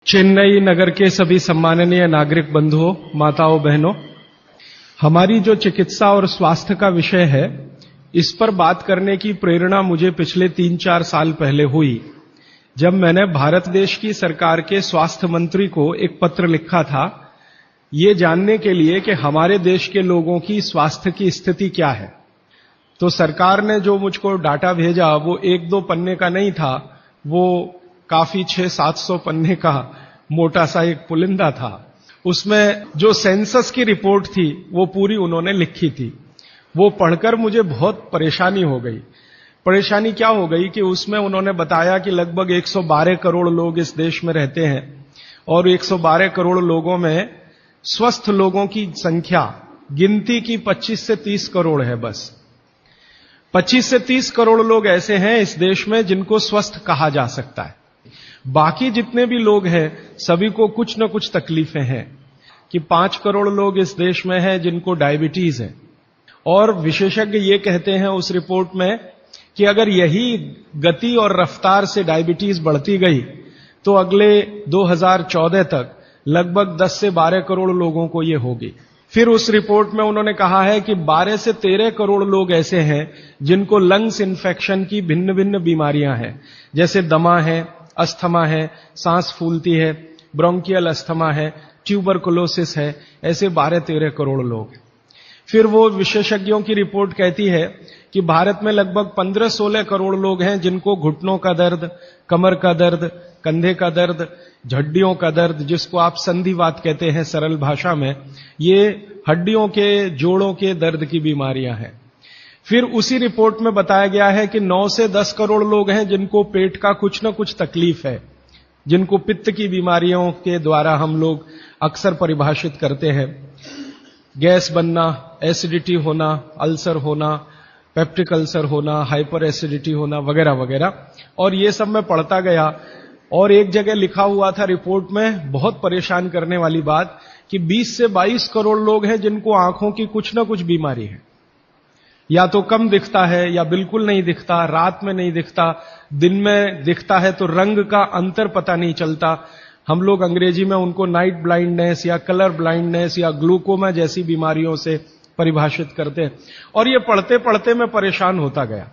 चेन्नई नगर के सभी सम्माननीय नागरिक बंधुओं, माताओं, बहनों, हमारी जो चिकित्सा और स्वास्थ्य का विषय है, इस पर बात करने की प्रेरणा मुझे पिछले 3-4 साल पहले हुई, जब मैंने भारत देश की सरकार के स्वास्थ्य मंत्री को एक पत्र लिखा था, ये जानने के लिए कि हमारे देश के लोगों की स्वास्थ्य की स्थिति क्या है। तो सरकार ने जो मुझको डाटा भेजा वो 1-2 पन्ने का नहीं था, वो काफी 600-700 पन्ने का मोटा सा एक पुलिंदा था। उसमें जो सेंसस की रिपोर्ट थी वो पूरी उन्होंने लिखी थी। वो पढ़कर मुझे बहुत परेशानी हो गई। परेशानी क्या हो गई कि उसमें उन्होंने बताया कि लगभग 112 करोड़ लोग इस देश में रहते हैं और 112 करोड़ लोगों में स्वस्थ लोगों की संख्या गिनती की 25 से 30 करोड़ है। बस 25 से 30 करोड़ लोग ऐसे हैं इस देश में जिनको स्वस्थ कहा जा सकता है। बाकी जितने भी लोग हैं सभी को कुछ न कुछ तकलीफें हैं कि 5 करोड़ लोग इस देश में हैं जिनको डायबिटीज है। और विशेषज्ञ ये कहते हैं उस रिपोर्ट में कि अगर यही गति और रफ्तार से डायबिटीज बढ़ती गई तो अगले 2014 तक लगभग 10 से 12 करोड़ लोगों को ये होगी। फिर उस रिपोर्ट में उन्होंने कहा है कि 12 से 13 करोड़ लोग ऐसे हैं जिनको लंग्स इन्फेक्शन की भिन्न भिन्न बीमारियां हैं, जैसे दमा है, अस्थमा है, सांस फूलती है, ब्रोंकियल अस्थमा है, ट्यूबरकुलोसिस है, ऐसे 12-13 करोड़ लोग। फिर वो विशेषज्ञों की रिपोर्ट कहती है कि भारत में लगभग 15-16 करोड़ लोग हैं जिनको घुटनों का दर्द, कमर का दर्द, कंधे का दर्द, हड्डियों का दर्द, जिसको आप संधिवात कहते हैं सरल भाषा में, ये हड्डियों के जोड़ों के दर्द की बीमारियां हैं। फिर उसी रिपोर्ट में बताया गया है कि 9 से 10 करोड़ लोग हैं जिनको पेट का कुछ न कुछ तकलीफ है, जिनको पित्त की बीमारियों के द्वारा हम लोग अक्सर परिभाषित करते हैं। गैस बनना, एसिडिटी होना, अल्सर होना, पेप्टिक अल्सर होना, हाइपर एसिडिटी होना वगैरह वगैरह। और ये सब मैं पढ़ता गया और एक जगह लिखा हुआ था रिपोर्ट में, बहुत परेशान करने वाली बात, कि 20 से 22 करोड़ लोग हैं जिनको आंखों की कुछ न कुछ बीमारी है। या तो कम दिखता है या बिल्कुल नहीं दिखता, रात में नहीं दिखता, दिन में दिखता है तो रंग का अंतर पता नहीं चलता। हम लोग अंग्रेजी में उनको नाइट ब्लाइंडनेस या कलर ब्लाइंडनेस या ग्लूकोमा जैसी बीमारियों से परिभाषित करते हैं। और ये पढ़ते पढ़ते मैं परेशान होता गया।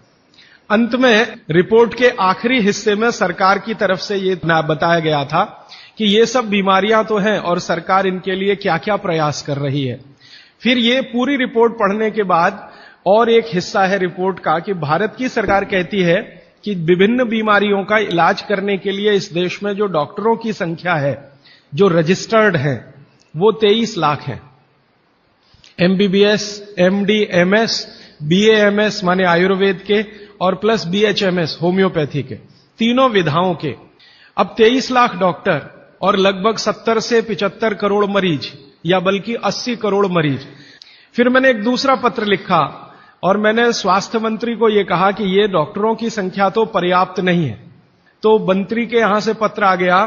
अंत में रिपोर्ट के आखिरी हिस्से में सरकार की तरफ से ये बताया गया था कि ये सब बीमारियां तो हैं और सरकार इनके लिए क्या क्या प्रयास कर रही है। फिर ये पूरी रिपोर्ट पढ़ने के बाद और एक हिस्सा है रिपोर्ट का कि भारत की सरकार कहती है कि विभिन्न बीमारियों का इलाज करने के लिए इस देश में जो डॉक्टरों की संख्या है, जो रजिस्टर्ड हैं, वो 23 लाख हैं। MBBS, MD, MS, BAMS माने आयुर्वेद के और प्लस BHMS होम्योपैथी के, तीनों विधाओं के। अब 23 लाख डॉक्टर और लगभग 70 से 75 करोड़ मरीज, या बल्कि 80 करोड़ मरीज। फिर मैंने एक दूसरा पत्र लिखा और मैंने स्वास्थ्य मंत्री को यह कहा कि ये डॉक्टरों की संख्या तो पर्याप्त नहीं है। तो मंत्री के यहां से पत्र आ गया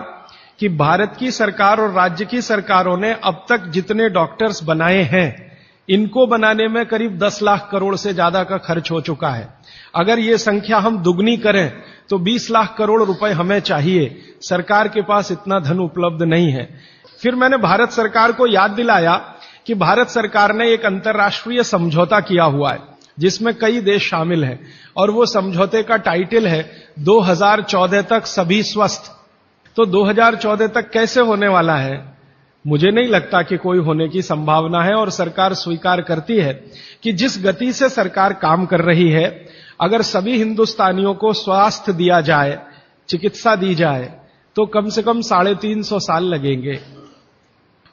कि भारत की सरकार और राज्य की सरकारों ने अब तक जितने डॉक्टर्स बनाए हैं, इनको बनाने में करीब 10 लाख करोड़ से ज्यादा का खर्च हो चुका है। अगर ये संख्या हम दुगनी करें तो 20 लाख करोड़ रुपए हमें चाहिए। सरकार के पास इतना धन उपलब्ध नहीं है। फिर मैंने भारत सरकार को याद दिलाया कि भारत सरकार ने एक अंतर्राष्ट्रीय समझौता किया हुआ है जिसमें कई देश शामिल हैं और वो समझौते का टाइटल है 2014 तक सभी स्वस्थ। तो 2014 तक कैसे होने वाला है? मुझे नहीं लगता कि कोई होने की संभावना है। और सरकार स्वीकार करती है कि जिस गति से सरकार काम कर रही है, अगर सभी हिंदुस्तानियों को स्वास्थ्य दिया जाए, चिकित्सा दी जाए, तो कम से कम 350 साल लगेंगे।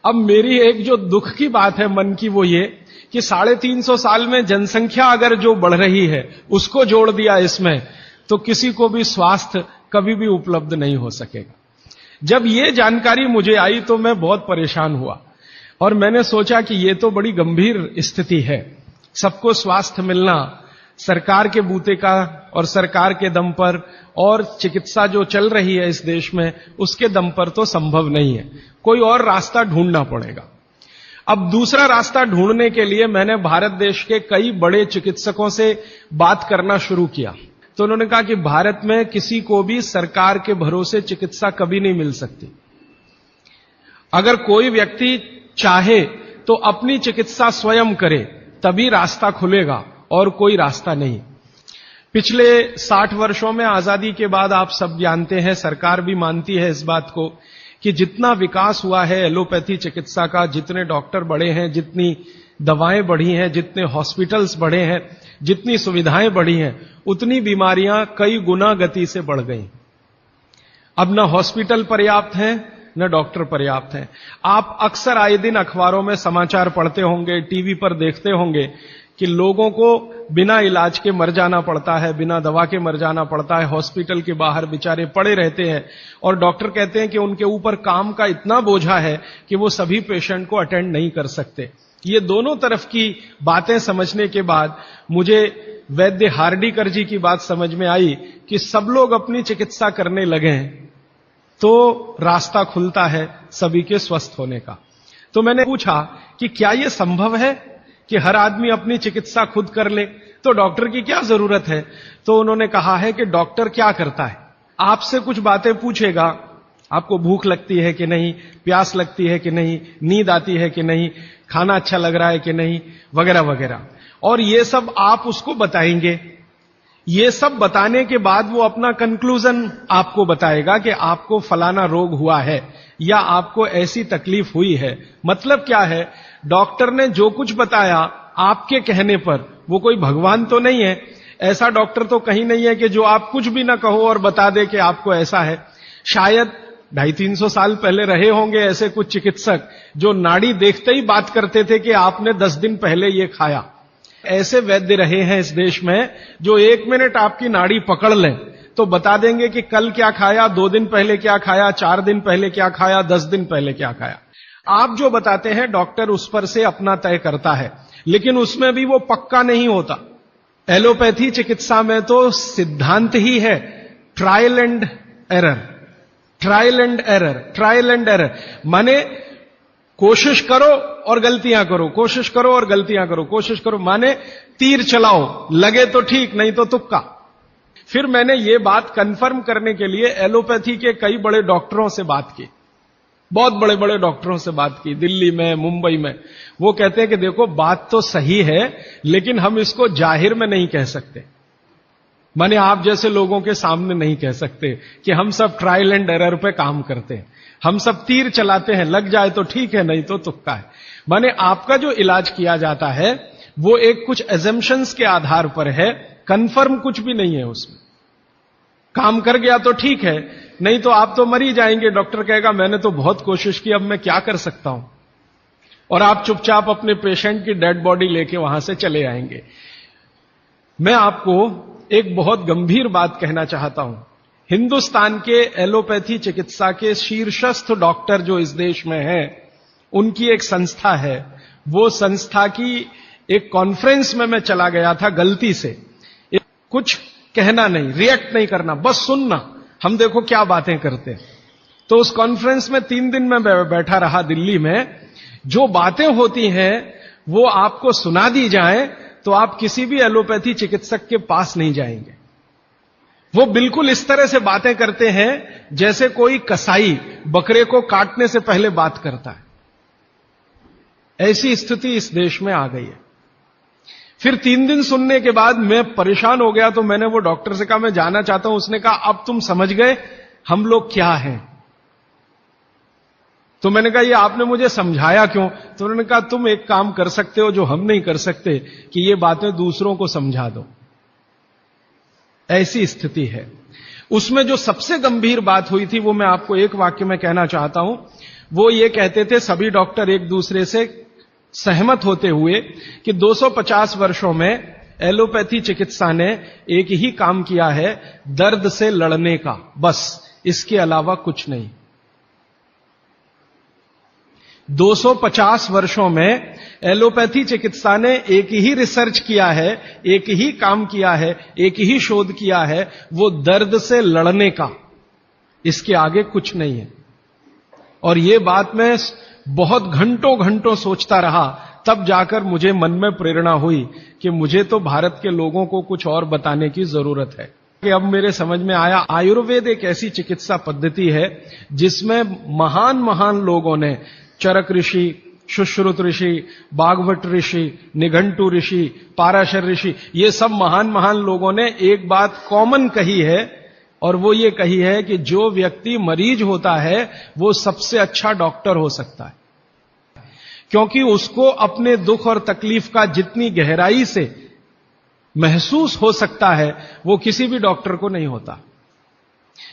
अब मेरी एक जो दुख की बात है मन की, वो ये कि 350 साल में जनसंख्या अगर जो बढ़ रही है उसको जोड़ दिया इसमें, तो किसी को भी स्वास्थ्य कभी भी उपलब्ध नहीं हो सकेगा। जब ये जानकारी मुझे आई तो मैं बहुत परेशान हुआ और मैंने सोचा कि ये तो बड़ी गंभीर स्थिति है। सबको स्वास्थ्य मिलना सरकार के बूते का और सरकार के दम पर और चिकित्सा जो चल रही है इस देश में उसके दम पर तो संभव नहीं है। कोई और रास्ता ढूंढना पड़ेगा। अब दूसरा रास्ता ढूंढने के लिए मैंने भारत देश के कई बड़े चिकित्सकों से बात करना शुरू किया। तो उन्होंने कहा कि भारत में किसी को भी सरकार के भरोसे चिकित्सा कभी नहीं मिल सकती। अगर कोई व्यक्ति चाहे तो अपनी चिकित्सा स्वयं करे, तभी रास्ता खुलेगा और कोई रास्ता नहीं। पिछले 60 वर्षों में आजादी के बाद आप सब जानते हैं, सरकार भी मानती है इस बात को कि जितना विकास हुआ है एलोपैथी चिकित्सा का, जितने डॉक्टर बढ़े हैं, जितनी दवाएं बढ़ी हैं, जितने हॉस्पिटल्स बढ़े हैं, जितनी सुविधाएं बढ़ी हैं, उतनी बीमारियां कई गुना गति से बढ़ गई। अब न हॉस्पिटल पर्याप्त हैं, न डॉक्टर पर्याप्त हैं। आप अक्सर आए दिन अखबारों में समाचार पढ़ते होंगे, टीवी पर देखते होंगे कि लोगों को बिना इलाज के मर जाना पड़ता है, बिना दवा के मर जाना पड़ता है, हॉस्पिटल के बाहर बेचारे पड़े रहते हैं और डॉक्टर कहते हैं कि उनके ऊपर काम का इतना बोझा है कि वो सभी पेशेंट को अटेंड नहीं कर सकते। ये दोनों तरफ की बातें समझने के बाद मुझे वैद्य हार्डीकर जी की बात समझ में आई कि सब लोग अपनी चिकित्सा करने लगे हैं तो रास्ता खुलता है सभी के स्वस्थ होने का। तो मैंने पूछा कि क्या यह संभव है कि हर आदमी अपनी चिकित्सा खुद कर ले, तो डॉक्टर की क्या जरूरत है? तो उन्होंने कहा है कि डॉक्टर क्या करता है, आपसे कुछ बातें पूछेगा, आपको भूख लगती है कि नहीं, प्यास लगती है कि नहीं, नींद आती है कि नहीं, खाना अच्छा लग रहा है कि नहीं, वगैरह वगैरह, और ये सब आप उसको बताएंगे। ये सब बताने के बाद वो अपना कंक्लूजन आपको बताएगा कि आपको फलाना रोग हुआ है या आपको ऐसी तकलीफ हुई है। मतलब क्या है, डॉक्टर ने जो कुछ बताया आपके कहने पर, वो कोई भगवान तो नहीं है, ऐसा डॉक्टर तो कहीं नहीं है कि जो आप कुछ भी ना कहो और बता दे कि आपको ऐसा है। शायद 250-300 साल पहले रहे होंगे ऐसे कुछ चिकित्सक जो नाड़ी देखते ही बात करते थे कि आपने 10 दिन पहले ये खाया। ऐसे वैद्य रहे हैं इस देश में जो 1 मिनट आपकी नाड़ी पकड़ लें तो बता देंगे कि कल क्या खाया, 2 दिन पहले क्या खाया, 4 दिन पहले क्या खाया, 10 दिन पहले क्या खाया। आप जो बताते हैं डॉक्टर उस पर से अपना तय करता है, लेकिन उसमें भी वो पक्का नहीं होता। एलोपैथी चिकित्सा में तो सिद्धांत ही है trial and error, trial and error, trial and error. माने कोशिश करो और गलतियां करो, कोशिश करो और गलतियां करो, कोशिश करो, माने तीर चलाओ, लगे तो ठीक, नहीं तो तुक्का। फिर मैंने ये बात कंफर्म करने के लिए एलोपैथी के कई बड़े डॉक्टरों से बात की, बहुत बड़े बड़े डॉक्टरों से बात की, दिल्ली में, मुंबई में। वो कहते हैं कि देखो बात तो सही है, लेकिन हम इसको जाहिर में नहीं कह सकते, माने आप जैसे लोगों के सामने नहीं कह सकते कि हम सब ट्रायल एंड एरर पे काम करते हैं, हम सब तीर चलाते हैं, लग जाए तो ठीक है, नहीं तो तुक्का है। माने आपका जो इलाज किया जाता है वो एक कुछ एजम्पशंस के आधार पर है, कंफर्म कुछ भी नहीं है उसमें। काम कर गया तो ठीक है, नहीं तो आप तो मर ही जाएंगे। डॉक्टर कहेगा मैंने तो बहुत कोशिश की, अब मैं क्या कर सकता हूं, और आप चुपचाप अपने पेशेंट की डेड बॉडी लेके वहां से चले आएंगे। मैं आपको एक बहुत गंभीर बात कहना चाहता हूं। हिंदुस्तान के एलोपैथी चिकित्सा के शीर्षस्थ डॉक्टर जो इस देश में हैं, उनकी एक संस्था है। वो संस्था की एक कॉन्फ्रेंस में मैं चला गया था गलती से। कुछ कहना नहीं, रिएक्ट नहीं करना, बस सुनना, हम देखो क्या बातें करते हैं। तो उस कॉन्फ्रेंस में 3 दिन में बैठा रहा दिल्ली में। जो बातें होती हैं वो आपको सुना दी जाए तो आप किसी भी एलोपैथी चिकित्सक के पास नहीं जाएंगे। वो बिल्कुल इस तरह से बातें करते हैं जैसे कोई कसाई बकरे को काटने से पहले बात करता है। ऐसी स्थिति इस देश में आ गई है। फिर 3 दिन सुनने के बाद मैं परेशान हो गया, तो मैंने वो डॉक्टर से कहा मैं जाना चाहता हूं। उसने कहा अब तुम समझ गए हम लोग क्या हैं। तो मैंने कहा ये आपने मुझे समझाया क्यों? तो उन्होंने कहा तुम एक काम कर सकते हो जो हम नहीं कर सकते, कि ये बातें दूसरों को समझा दो। ऐसी स्थिति है। उसमें जो सबसे गंभीर बात हुई थी वो मैं आपको एक वाक्य में कहना चाहता हूं। वो ये कहते थे सभी डॉक्टर एक दूसरे से सहमत होते हुए कि 250 वर्षों में एलोपैथी चिकित्सा ने एक ही काम किया है, दर्द से लड़ने का, बस, इसके अलावा कुछ नहीं। 250 वर्षों में एलोपैथी चिकित्सा ने एक ही रिसर्च किया है, एक ही काम किया है, एक ही शोध किया है, वो दर्द से लड़ने का, इसके आगे कुछ नहीं है। और ये बात मैं बहुत घंटों घंटों सोचता रहा, तब जाकर मुझे मन में प्रेरणा हुई कि मुझे तो भारत के लोगों को कुछ और बताने की जरूरत है। कि अब मेरे समझ में आया, आयुर्वेद एक ऐसी चिकित्सा पद्धति है जिसमें महान महान लोगों ने, चरक ऋषि, सुश्रुत ऋषि, बागवट ऋषि, निघंटु ऋषि, पाराशर ऋषि, ये सब महान महान लोगों ने एक बात कॉमन कही है, और वो ये कही है कि जो व्यक्ति मरीज होता है वो सबसे अच्छा डॉक्टर हो सकता है, क्योंकि उसको अपने दुख और तकलीफ का जितनी गहराई से महसूस हो सकता है वो किसी भी डॉक्टर को नहीं होता।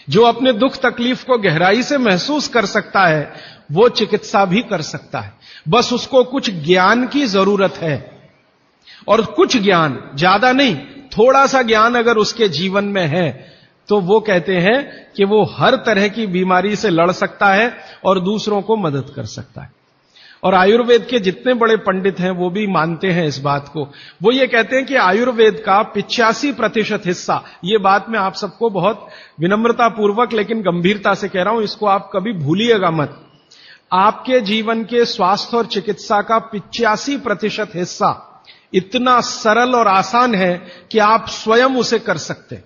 जो अपने दुख तकलीफ को गहराई से महसूस कर सकता है वो चिकित्सा भी कर सकता है, बस उसको कुछ ज्ञान की जरूरत है, और कुछ ज्ञान, ज्यादा नहीं, थोड़ा सा ज्ञान अगर उसके जीवन में है तो वो कहते हैं कि वो हर तरह की बीमारी से लड़ सकता है और दूसरों को मदद कर सकता है। और आयुर्वेद के जितने बड़े पंडित हैं वो भी मानते हैं इस बात को। वो ये कहते हैं कि आयुर्वेद का 85% हिस्सा, ये बात मैं आप सबको बहुत विनम्रता पूर्वक लेकिन गंभीरता से कह रहा हूं, इसको आप कभी भूलिएगा मत, आपके जीवन के स्वास्थ्य और चिकित्सा का 85% हिस्सा इतना सरल और आसान है कि आप स्वयं उसे कर सकते हैं।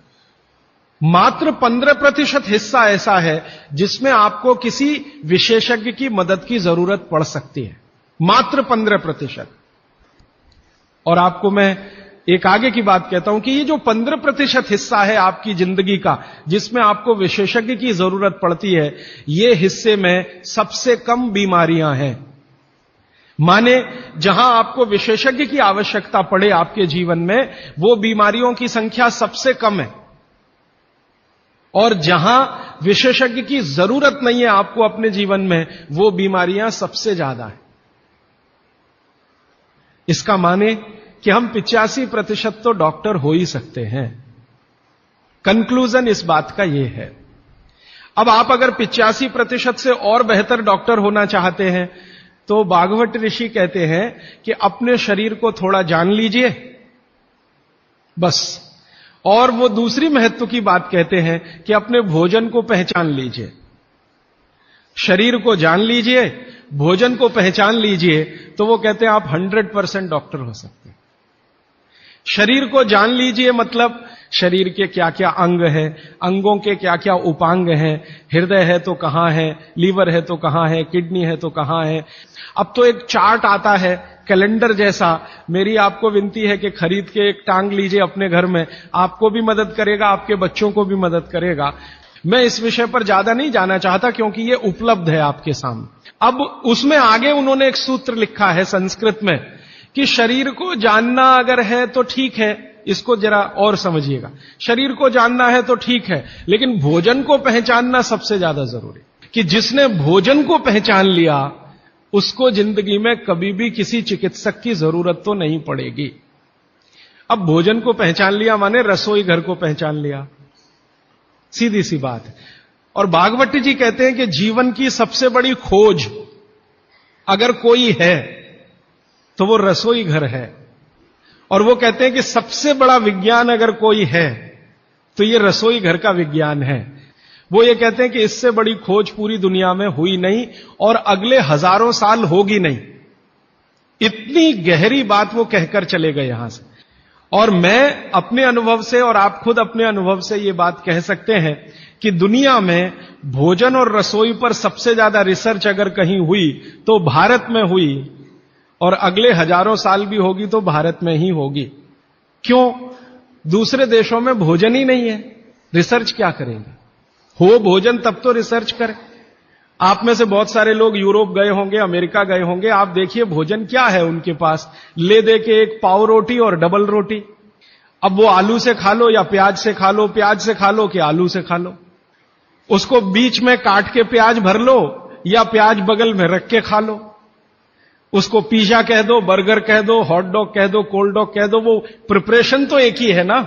मात्र 15% हिस्सा ऐसा है जिसमें आपको किसी विशेषज्ञ की मदद की जरूरत पड़ सकती है, मात्र 15%। और आपको मैं एक आगे की बात कहता हूं कि ये जो 15% हिस्सा है आपकी जिंदगी का जिसमें आपको विशेषज्ञ की जरूरत पड़ती है, ये हिस्से में सबसे कम बीमारियां हैं। माने जहां आपको विशेषज्ञ की आवश्यकता पड़े आपके जीवन में, वो बीमारियों की संख्या सबसे कम है, और जहां विशेषज्ञ की जरूरत नहीं है आपको अपने जीवन में, वो बीमारियां सबसे ज्यादा है। इसका माने कि हम 85% तो डॉक्टर हो ही सकते हैं। कंक्लूजन इस बात का यह है। अब आप अगर 85% से और बेहतर डॉक्टर होना चाहते हैं तो बागवट ऋषि कहते हैं कि अपने शरीर को थोड़ा जान लीजिए बस। और वो दूसरी महत्व की बात कहते हैं कि अपने भोजन को पहचान लीजिए। शरीर को जान लीजिए, भोजन को पहचान लीजिए, तो वो कहते हैं आप 100% डॉक्टर हो सकते हैं। शरीर को जान लीजिए मतलब शरीर के क्या क्या अंग हैं, अंगों के क्या क्या उपांग हैं, हृदय है तो कहां है, लीवर है तो कहां है, किडनी है तो कहां है। अब तो एक चार्ट आता है कैलेंडर जैसा, मेरी आपको विनती है कि खरीद के एक टांग लीजिए अपने घर में, आपको भी मदद करेगा, आपके बच्चों को भी मदद करेगा। मैं इस विषय पर ज्यादा नहीं जाना चाहता क्योंकि ये उपलब्ध है आपके सामने। अब उसमें आगे उन्होंने एक सूत्र लिखा है संस्कृत में कि शरीर को जानना अगर है तो ठीक है, इसको जरा और समझिएगा। शरीर को जानना है तो ठीक है, लेकिन भोजन को पहचानना सबसे ज्यादा जरूरी, कि जिसने भोजन को पहचान लिया उसको जिंदगी में कभी भी किसी चिकित्सक की जरूरत तो नहीं पड़ेगी। अब भोजन को पहचान लिया माने रसोई घर को पहचान लिया, सीधी सी बात है। और भागवत जी कहते हैं कि जीवन की सबसे बड़ी खोज अगर कोई है तो वो रसोई घर है, और वो कहते हैं कि सबसे बड़ा विज्ञान अगर कोई है तो ये रसोई घर का विज्ञान है। वो ये कहते हैं कि इससे बड़ी खोज पूरी दुनिया में हुई नहीं और अगले हजारों साल होगी नहीं। इतनी गहरी बात वो कहकर चले गए यहां से। और मैं अपने अनुभव से और आप खुद अपने अनुभव से ये बात कह सकते हैं कि दुनिया में भोजन और रसोई पर सबसे ज्यादा रिसर्च अगर कहीं हुई तो भारत में हुई, और अगले हजारों साल भी होगी तो भारत में ही होगी। क्यों? दूसरे देशों में भोजन ही नहीं है, रिसर्च क्या करेंगे? हो भोजन तब तो रिसर्च करें। आप में से बहुत सारे लोग यूरोप गए होंगे, अमेरिका गए होंगे, आप देखिए भोजन क्या है उनके पास। ले दे के एक पाव रोटी और डबल रोटी। अब वो आलू से खा लो या प्याज से खा लो, प्याज से खा लो कि आलू से खा लो, उसको बीच में काट के प्याज भर लो या प्याज बगल में रख के खा लो। उसको पिज्जा कह दो, बर्गर कह दो, हॉट डॉग कह दो, कोल्ड डॉग कह दो, वो प्रिपरेशन तो एक ही है ना।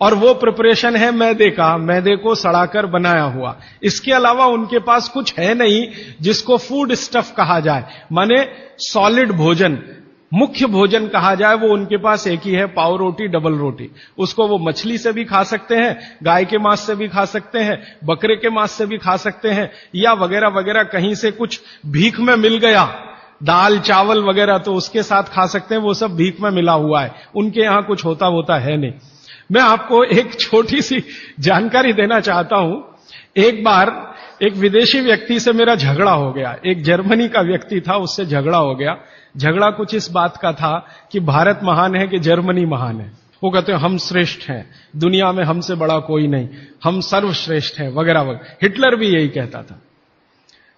और वो प्रिपरेशन है मैदे का, मैदे को सड़ाकर बनाया हुआ। इसके अलावा उनके पास कुछ है नहीं जिसको फूड स्टफ कहा जाए, माने सॉलिड भोजन, मुख्य भोजन कहा जाए, वो उनके पास एक ही है, पाव रोटी डबल रोटी। उसको वो मछली से भी खा सकते हैं, गाय के मांस से भी खा सकते हैं, बकरे के मांस से भी खा सकते हैं, या वगैरह वगैरह कहीं से कुछ भीख में मिल गया, दाल चावल वगैरह, तो उसके साथ खा सकते हैं। वो सब भीख में मिला हुआ है, उनके यहां कुछ होता है नहीं। मैं आपको एक छोटी सी जानकारी देना चाहता हूं। एक बार एक विदेशी व्यक्ति से मेरा झगड़ा हो गया। एक जर्मनी का व्यक्ति था, उससे झगड़ा हो गया। झगड़ा कुछ इस बात का था कि भारत महान है कि जर्मनी महान है। वो कहते हैं हम श्रेष्ठ हैं, दुनिया में हमसे बड़ा कोई नहीं, हम सर्वश्रेष्ठ हैं, वगैरह वगैरह। हिटलर भी यही कहता था।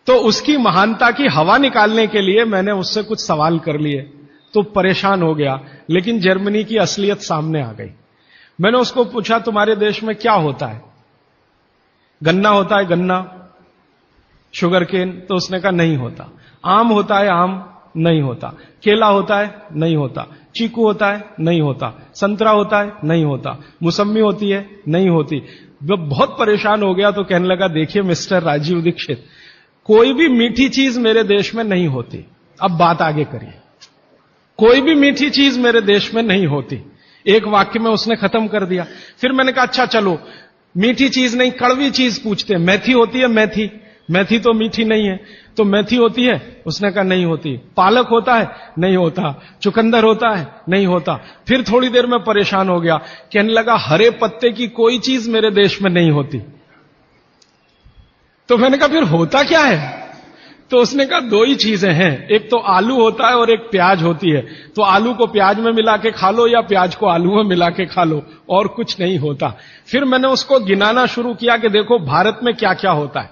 तो उसकी महानता की हवा निकालने के लिए मैंने उससे कुछ सवाल कर लिए, तो परेशान हो गया। लेकिन जर्मनी की असलियत सामने आ गई। मैंने उसको पूछा तुम्हारे देश में क्या होता है? गन्ना होता है, गन्ना, शुगर केन? तो उसने कहा नहीं होता। आम होता है? आम नहीं होता। केला होता है? नहीं होता। चीकू होता है? नहीं होता। संतरा होता है? नहीं होता। मौसम्मी होती है? नहीं होती। वो बहुत परेशान हो गया तो कहने लगा देखिए मिस्टर राजीव दीक्षित, कोई भी मीठी चीज मेरे देश में नहीं होती। अब बात आगे करिए। कोई भी मीठी चीज मेरे देश में नहीं होती। एक वाक्य में उसने खत्म कर दिया। फिर मैंने कहा अच्छा चलो, मीठी चीज नहीं, कड़वी चीज पूछते हैं। मेथी होती है? मेथी? मेथी तो मीठी नहीं है, तो मेथी होती है? उसने कहा नहीं होती। पालक होता है? नहीं होता। चुकंदर होता है? नहीं होता। फिर थोड़ी देर में परेशान हो गया, कहने लगा हरे पत्ते की कोई चीज मेरे देश में नहीं होती। तो मैंने कहा फिर होता क्या है? तो उसने कहा दो ही चीजें हैं, एक तो आलू होता है और एक प्याज होती है। तो आलू को प्याज में मिला के खा लो या प्याज को आलू में मिला के खा लो, और कुछ नहीं होता। फिर मैंने उसको गिनाना शुरू किया कि देखो भारत में क्या क्या होता है,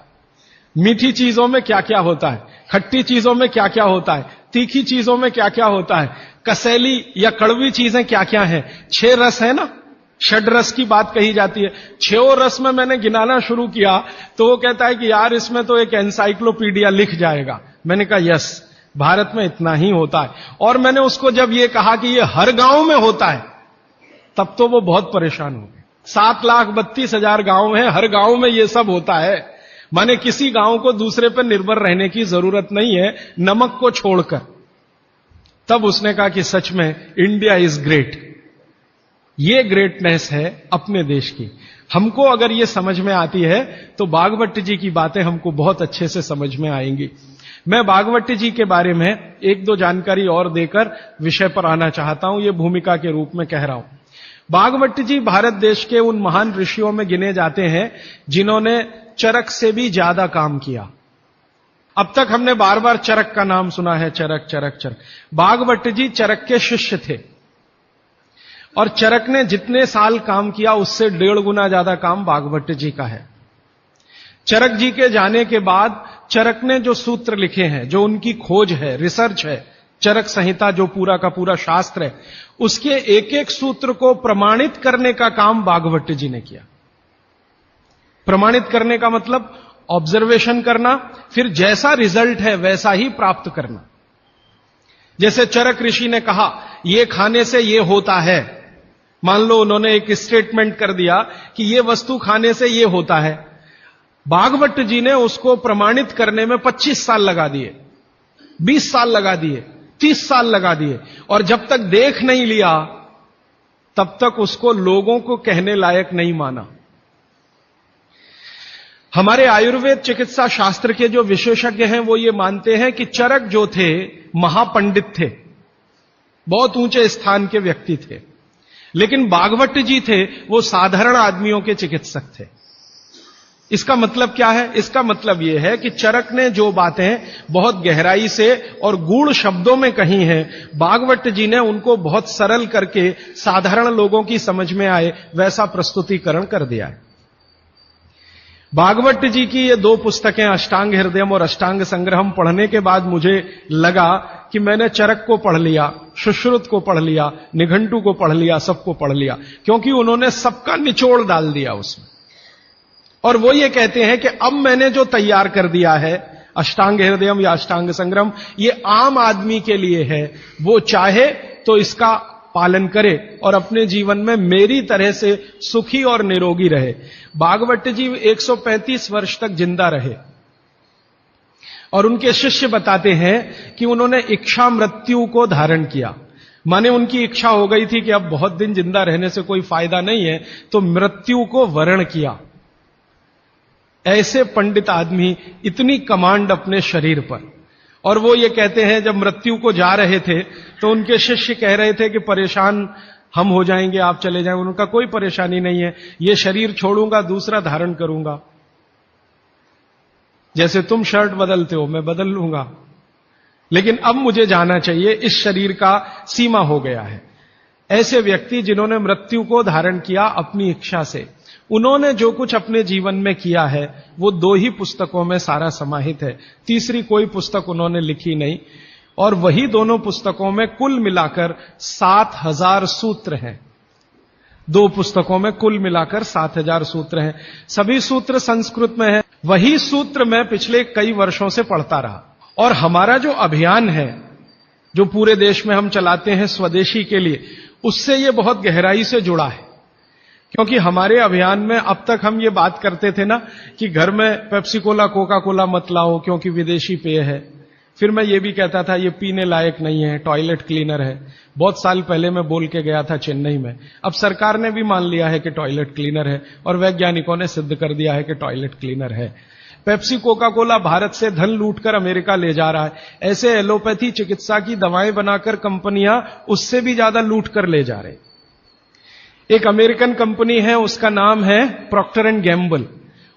मीठी चीजों में क्या क्या होता है, खट्टी चीजों में क्या क्या होता है, तीखी चीजों में क्या क्या होता है, कसैली या कड़वी चीजें क्या क्या हैं। 6 रस है ना, षड रस की बात कही जाती है। 6 रस में मैंने गिनाना शुरू किया तो वो कहता है कि यार इसमें तो एक एनसाइक्लोपीडिया लिख जाएगा। मैंने कहा यस, भारत में इतना ही होता है। और मैंने उसको जब ये कहा कि ये हर गांव में होता है, तब तो वो बहुत परेशान हो गए। 7,32,000 गांव हैं, हर गांव में ये सब होता है। माने किसी गांव को दूसरे पर निर्भर रहने की जरूरत नहीं है, नमक को छोड़कर। तब उसने कहा कि सच में इंडिया इज ग्रेट। ये ग्रेटनेस है अपने देश की। हमको अगर ये समझ में आती है तो भागवत जी की बातें हमको बहुत अच्छे से समझ में आएंगी। मैं भागवत जी के बारे में 1-2 जानकारी और देकर विषय पर आना चाहता हूं, ये भूमिका के रूप में कह रहा हूं। भागवत जी भारत देश के उन महान ऋषियों में गिने जाते हैं जिन्होंने चरक से भी ज्यादा काम किया। अब तक हमने बार बार चरक का नाम सुना है, चरक चरक चरक। भागवत जी चरक के शिष्य थे और चरक ने जितने साल काम किया उससे 1.5 गुना ज्यादा काम भागवत जी का है। चरक जी के जाने के बाद चरक ने जो सूत्र लिखे हैं, जो उनकी खोज है, रिसर्च है, चरक संहिता जो पूरा का पूरा शास्त्र है, उसके एक एक सूत्र को प्रमाणित करने का काम भागवत जी ने किया। प्रमाणित करने का मतलब ऑब्जर्वेशन करना, फिर जैसा रिजल्ट है वैसा ही प्राप्त करना। जैसे चरक ऋषि ने कहा ये खाने से ये होता है, मान लो उन्होंने एक स्टेटमेंट कर दिया कि ये वस्तु खाने से ये होता है, भागवत जी ने उसको प्रमाणित करने में 25 साल लगा दिए, 20 साल लगा दिए, 30 साल लगा दिए, और जब तक देख नहीं लिया तब तक उसको लोगों को कहने लायक नहीं माना। हमारे आयुर्वेद चिकित्सा शास्त्र के जो विशेषज्ञ हैं वो ये मानते हैं कि चरक जो थे महापंडित थे, बहुत ऊंचे स्थान के व्यक्ति थे, लेकिन भागवत जी थे वो साधारण आदमियों के चिकित्सक थे। इसका मतलब क्या है? इसका मतलब यह है कि चरक ने जो बातें बहुत गहराई से और गूढ़ शब्दों में कही हैं, भागवत जी ने उनको बहुत सरल करके साधारण लोगों की समझ में आए वैसा प्रस्तुतिकरण कर दिया है। भागवत जी की ये 2 पुस्तकें अष्टांग हृदयम और अष्टांग संग्रहम पढ़ने के बाद मुझे लगा कि मैंने चरक को पढ़ लिया, सुश्रुत को पढ़ लिया, निघंटु को पढ़ लिया, सबको पढ़ लिया, क्योंकि उन्होंने सबका निचोड़ डाल दिया उसमें। और वो ये कहते हैं कि अब मैंने जो तैयार कर दिया है अष्टांग हृदयम या अष्टांग संग्रहम, ये आम आदमी के लिए है। वो चाहे तो इसका पालन करे और अपने जीवन में मेरी तरह से सुखी और निरोगी रहे। भागवत जी 135 वर्ष तक जिंदा रहे और उनके शिष्य बताते हैं कि उन्होंने इच्छा मृत्यु को धारण किया। माने उनकी इच्छा हो गई थी कि अब बहुत दिन जिंदा रहने से कोई फायदा नहीं है, तो मृत्यु को वरण किया। ऐसे पंडित आदमी, इतनी कमांड अपने शरीर पर। और वो ये कहते हैं जब मृत्यु को जा रहे थे तो उनके शिष्य कह रहे थे कि परेशान हम हो जाएंगे, आप चले जाएंगे, उनका कोई परेशानी नहीं है। ये शरीर छोड़ूंगा, दूसरा धारण करूंगा। जैसे तुम शर्ट बदलते हो, मैं बदल लूंगा, लेकिन अब मुझे जाना चाहिए, इस शरीर का सीमा हो गया है। ऐसे व्यक्ति जिन्होंने मृत्यु को धारण किया अपनी इच्छा से, उन्होंने जो कुछ अपने जीवन में किया है वो 2 ही पुस्तकों में सारा समाहित है। तीसरी कोई पुस्तक उन्होंने लिखी नहीं, और वही दोनों पुस्तकों में कुल मिलाकर 7000 सूत्र हैं। 2 पुस्तकों में कुल मिलाकर 7000 सूत्र हैं। सभी सूत्र संस्कृत में हैं। वही सूत्र मैं पिछले कई वर्षों से पढ़ता रहा, और हमारा जो अभियान है जो पूरे देश में हम चलाते हैं स्वदेशी के लिए, उससे ये बहुत गहराई से जुड़ा है। क्योंकि हमारे अभियान में अब तक हम ये बात करते थे ना कि घर में पेप्सी कोला, कोका कोला मत लाओ क्योंकि विदेशी पेय है। फिर मैं ये भी कहता था ये पीने लायक नहीं है, टॉयलेट क्लीनर है। बहुत साल पहले मैं बोल के गया था चेन्नई में। अब सरकार ने भी मान लिया है कि टॉयलेट क्लीनर है, और वैज्ञानिकों ने सिद्ध कर दिया है कि टॉयलेट क्लीनर है। पेप्सी कोका कोला भारत से धन लूटकर अमेरिका ले जा रहा है। ऐसे एलोपैथी चिकित्सा की दवाएं बनाकर कंपनियां उससे भी ज्यादा लूट कर ले जा रहे। एक अमेरिकन कंपनी है, उसका नाम है प्रॉक्टर एंड गैम्बल।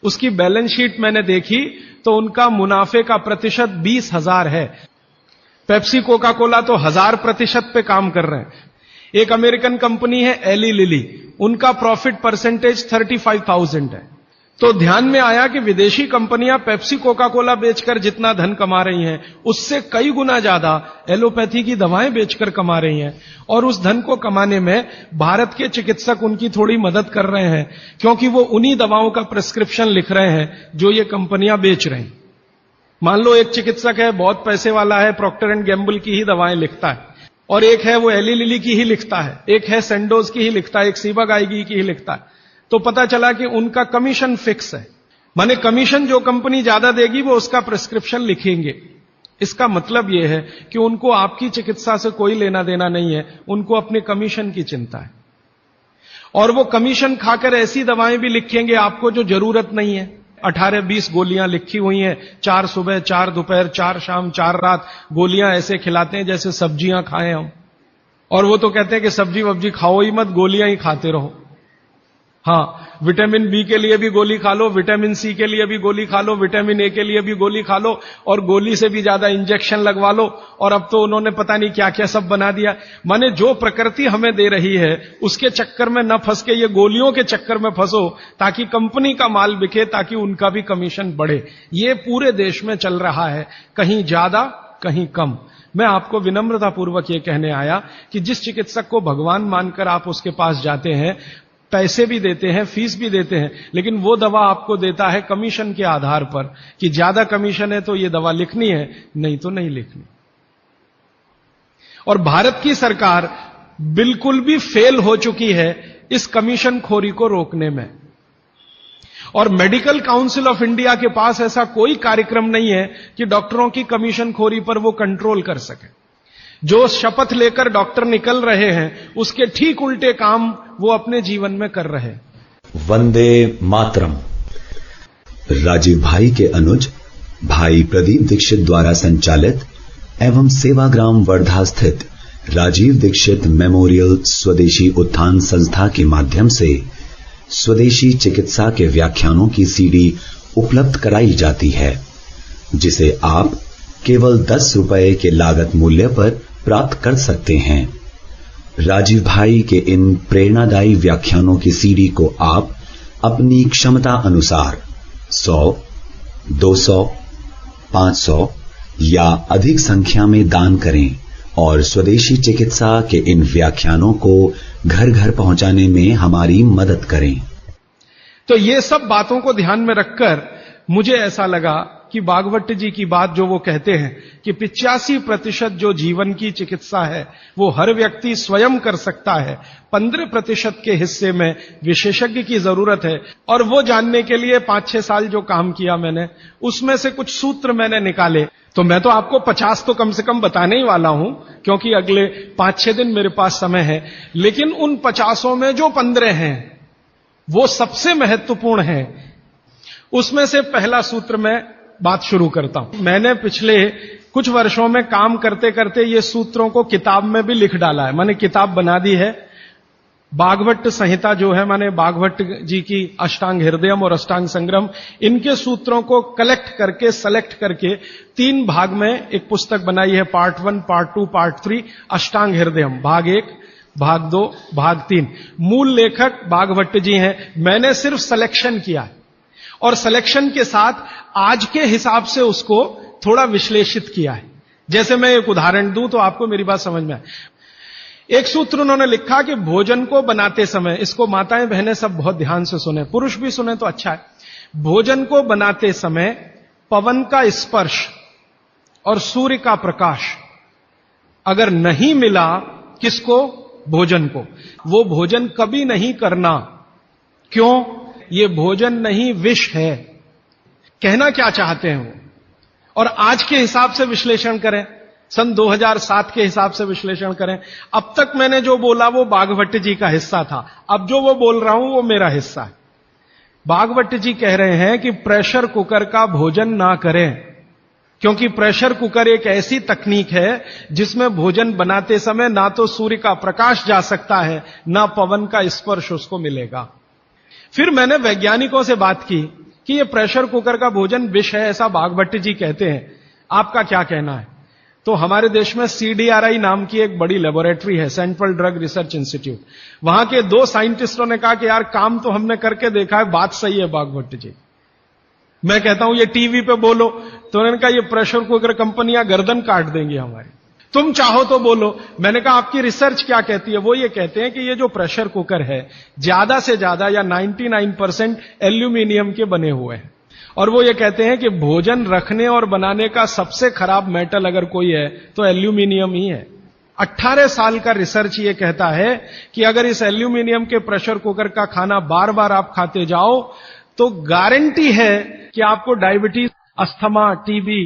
उसकी बैलेंस शीट मैंने देखी तो उनका मुनाफे का प्रतिशत 20,000 है। पेप्सी कोका कोला तो 1000% पे काम कर रहे हैं। एक अमेरिकन कंपनी है एली लिली, उनका प्रॉफिट परसेंटेज 35,000 है। तो ध्यान में आया कि विदेशी कंपनियां पेप्सी कोका कोला बेचकर जितना धन कमा रही हैं, उससे कई गुना ज्यादा एलोपैथी की दवाएं बेचकर कमा रही हैं। और उस धन को कमाने में भारत के चिकित्सक उनकी थोड़ी मदद कर रहे हैं, क्योंकि वो उन्हीं दवाओं का प्रिस्क्रिप्शन लिख रहे हैं जो ये कंपनियां बेच रही। मान लो एक चिकित्सक है, बहुत पैसे वाला है, प्रॉक्टर एंड गैम्बल की ही दवाएं लिखता है, और एक है वो एली लिली की ही लिखता है, एक है सेंडोज की ही लिखता है, एक सीबागाइगी की ही लिखता है। तो पता चला कि उनका कमीशन फिक्स है, माने कमीशन जो कंपनी ज्यादा देगी वो उसका प्रिस्क्रिप्शन लिखेंगे। इसका मतलब यह है कि उनको आपकी चिकित्सा से कोई लेना देना नहीं है, उनको अपने कमीशन की चिंता है। और वो कमीशन खाकर ऐसी दवाएं भी लिखेंगे आपको जो जरूरत नहीं है। 18-20 गोलियां लिखी हुई हैं, 4 सुबह 4 दोपहर 4 शाम 4 रात, गोलियां ऐसे खिलाते हैं जैसे सब्जियां खाएं हम। और वो तो कहते हैं कि सब्जी वब्जी खाओ ही मत, गोलियां ही खाते रहो। हाँ, विटामिन बी के लिए भी गोली खा लो, विटामिन सी के लिए भी गोली खा लो, विटामिन ए के लिए भी गोली खा लो, और गोली से भी ज्यादा इंजेक्शन लगवा लो। और अब तो उन्होंने पता नहीं क्या क्या सब बना दिया। माने जो प्रकृति हमें दे रही है उसके चक्कर में न फंस के ये गोलियों के चक्कर में फंसो, ताकि कंपनी का माल बिके, ताकि उनका भी कमीशन बढ़े। ये पूरे देश में चल रहा है, कहीं ज्यादा कहीं कम। मैं आपको विनम्रतापूर्वक ये कहने आया कि जिस चिकित्सक को भगवान मानकर आप उसके पास जाते हैं, पैसे भी देते हैं, फीस भी देते हैं, लेकिन वो दवा आपको देता है कमीशन के आधार पर कि ज्यादा कमीशन है तो ये दवा लिखनी है, नहीं तो नहीं लिखनी। और भारत की सरकार बिल्कुल भी फेल हो चुकी है इस कमीशन खोरी को रोकने में। और मेडिकल काउंसिल ऑफ इंडिया के पास ऐसा कोई कार्यक्रम नहीं है कि डॉक्टरों की कमीशन खोरी पर वो कंट्रोल कर सके। जो शपथ लेकर डॉक्टर निकल रहे हैं उसके ठीक उल्टे काम वो अपने जीवन में कर रहे हैं। वंदे मातरम। राजीव भाई के अनुज भाई प्रदीप दीक्षित द्वारा संचालित एवं सेवाग्राम वर्धा स्थित राजीव दीक्षित मेमोरियल स्वदेशी उत्थान संस्था के माध्यम से स्वदेशी चिकित्सा के व्याख्यानों की सीडी उपलब्ध कराई जाती है, जिसे आप केवल 10 रुपए के लागत मूल्य पर प्राप्त कर सकते हैं। राजीव भाई के इन प्रेरणादायी व्याख्यानों की सीडी को आप अपनी क्षमता अनुसार 100, 200, 500 या अधिक संख्या में दान करें और स्वदेशी चिकित्सा के इन व्याख्यानों को घर घर पहुंचाने में हमारी मदद करें। तो ये सब बातों को ध्यान में रखकर मुझे ऐसा लगा कि भागवत जी की बात जो वो कहते हैं कि 85% जो जीवन की चिकित्सा है वो हर व्यक्ति स्वयं कर सकता है, 15% के हिस्से में विशेषज्ञ की जरूरत है। और वो जानने के लिए 5-6 साल जो काम किया मैंने, उसमें से कुछ सूत्र मैंने निकाले। तो मैं तो आपको 50 तो कम से कम बताने ही वाला हूं, क्योंकि अगले 5-6 दिन मेरे पास समय है। लेकिन उन 50 में जो 15 हैं वो सबसे महत्वपूर्ण है। उसमें से पहला सूत्र मैं बात शुरू करता हूं। मैंने पिछले कुछ वर्षों में काम करते करते ये सूत्रों को किताब में भी लिख डाला है, मैंने किताब बना दी है। भागवत संहिता जो है, माने भागवत जी की अष्टांग हृदयम और अष्टांग संग्रम, इनके सूत्रों को कलेक्ट करके, सेलेक्ट करके 3 भाग में एक पुस्तक बनाई है। पार्ट 1, पार्ट 2, पार्ट 3, अष्टांग हृदयम, भाग 1, भाग 2, भाग 3। मूल लेखक भागवत जी हैं। मैंने सिर्फ सिलेक्शन किया है और सिलेक्शन के साथ आज के हिसाब से उसको थोड़ा विश्लेषित किया है। जैसे मैं एक उदाहरण दूं तो आपको मेरी बात समझ में आए। एक सूत्र उन्होंने लिखा कि भोजन को बनाते समय, इसको माताएं बहनें सब बहुत ध्यान से सुने, पुरुष भी सुने तो अच्छा है। भोजन को बनाते समय पवन का स्पर्श और सूर्य का प्रकाश अगर नहीं मिला, किसको? भोजन को, वो भोजन कभी नहीं करना। क्यों? ये भोजन नहीं, विष है। कहना क्या चाहते हैं वो? और आज के हिसाब से विश्लेषण करें, सन 2007 के हिसाब से विश्लेषण करें। अब तक मैंने जो बोला वो भागवत जी का हिस्सा था, अब जो वो बोल रहा हूं वो मेरा हिस्सा है। भागवत जी कह रहे हैं कि प्रेशर कुकर का भोजन ना करें, क्योंकि प्रेशर कुकर एक ऐसी तकनीक है जिसमें भोजन बनाते समय ना तो सूर्य का प्रकाश जा सकता है, ना पवन का स्पर्श उसको मिलेगा। फिर मैंने वैज्ञानिकों से बात की कि ये प्रेशर कुकर का भोजन विष है, ऐसा भागवत जी कहते हैं, आपका क्या कहना है? तो हमारे देश में CDRI नाम की एक बड़ी लेबोरेटरी है, सेंट्रल ड्रग रिसर्च इंस्टीट्यूट। वहां के 2 साइंटिस्टों ने कहा कि यार काम तो हमने करके देखा है, बात सही है भागवत जी। मैं कहता हूं ये टीवी पे बोलो, तो उन्होंने कहा ये प्रेशर कुकर कंपनियां गर्दन काट देंगी हमारी, तुम चाहो तो बोलो। मैंने कहा आपकी रिसर्च क्या कहती है? वो ये कहते हैं कि ये जो प्रेशर कुकर है ज्यादा से ज्यादा या 99% एल्यूमिनियम के बने हुए हैं, और वो ये कहते हैं कि भोजन रखने और बनाने का सबसे खराब मेटल अगर कोई है तो एल्यूमिनियम ही है। 18 साल का रिसर्च ये कहता है कि अगर इस एल्यूमिनियम के प्रेशर कुकर का खाना बार बार आप खाते जाओ तो गारंटी है कि आपको diabetes, asthma, TB,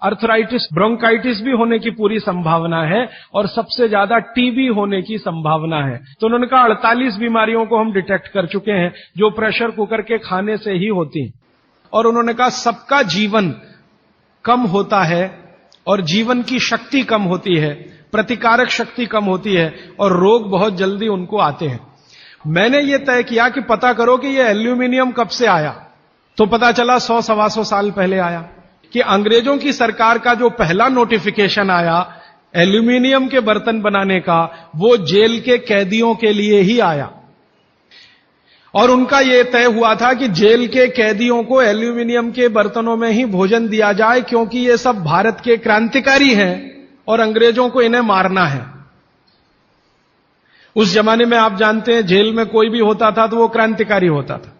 arthritis, bronchitis भी होने की पूरी संभावना है, और सबसे ज्यादा टीबी होने की संभावना है। तो उन्होंने कहा 48 बीमारियों को हम डिटेक्ट कर चुके हैं जो प्रेशर कुकर के खाने से ही होती हैं। और उन्होंने कहा सबका जीवन कम होता है और जीवन की शक्ति कम होती है, प्रतिकारक शक्ति कम होती है और रोग बहुत जल्दी उनको आते हैं। मैंने ये तय किया कि पता करो कि ये एल्यूमिनियम कब से आया, तो पता चला 100-125 साल पहले आया, कि अंग्रेजों की सरकार का जो पहला नोटिफिकेशन आया एल्यूमिनियम के बर्तन बनाने का, वो जेल के कैदियों के लिए ही आया। और उनका यह तय हुआ था कि जेल के कैदियों को एल्यूमिनियम के बर्तनों में ही भोजन दिया जाए, क्योंकि ये सब भारत के क्रांतिकारी हैं और अंग्रेजों को इन्हें मारना है। उस जमाने में आप जानते हैं जेल में कोई भी होता था तो वो क्रांतिकारी होता था।